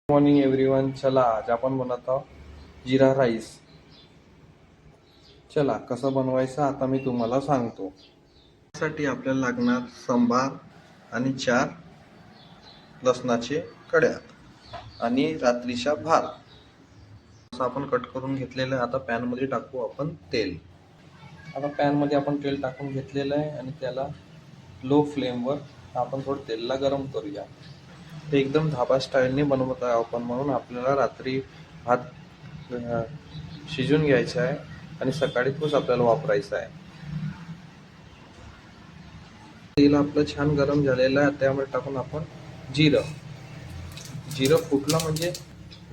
Morning everyone. चला आज आपण बनवत आहोत जिरा राईस. चला कसं बनवायचं आता मी तुम्हाला सांगतो. त्यासाठी आपल्याला लागणार सांबार आणि 4 लसणाचे कड्या आणि रात्रीचा भात. असं आपण कट करून घेतलेलं आहे. आता पॅन मध्ये टाकू आपण तेल. आता पॅन मध्ये आपण तेल टाकून घेतलेलं आहे आणि त्याला लो फ्लेमवर आपण थोडं तेलला गरम करूया. ते एकदम धाबा स्टाईलने बनवत आहे आपण, म्हणून आपल्याला रात्री भात शिजून घ्यायचा आहे आणि सकाळी तोच आपल्याला वापरायचा आहे. तेल आपलं छान गरम झालेलं आहे. त्यामध्ये टाकून आपण जिरं फुटलं म्हणजे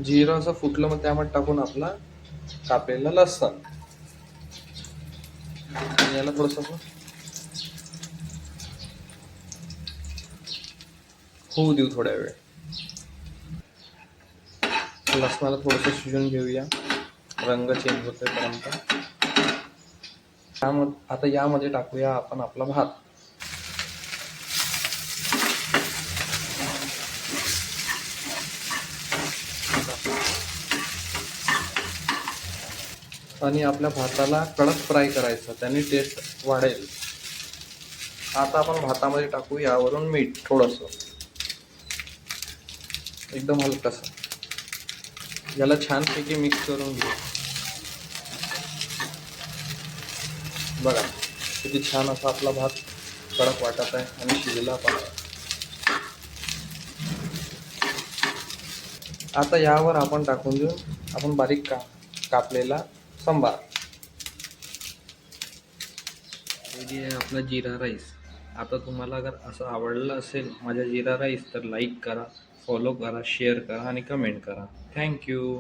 जिरं असं फुटलं मग त्यामध्ये टाकून आपला कापलेला लसण याला थोडस होऊ देऊ थोड्या वेळ. लसणाला थोडंसं शिजून घेऊया, रंग चेंज होतेपर्यंत. आता यामध्ये टाकूया आपण आपला भात. आणि आपल्या भाताला कडक फ्राय करायचं, त्याने टेस्ट वाढेल. आता आपण भातामध्ये टाकू यावरून मीठ थोडंसं, एकदम हलकसं. याला छानपैकी मिक्स करून घेऊ. बघा किती छान असा आपला भात कडक वाटत आहे आणि शिजला पण. आता यावर आपण टाकून देऊ आपण बारीक कापलेला सांबार. रेडी आहे आपला जिरा राईस. आता तुम्हाला अगर असं आवडलं असेल माझा जिरा राईस तर लाईक करा, फॉलो करा, शेअर करा आणि कमेंट करा. थँक्यू.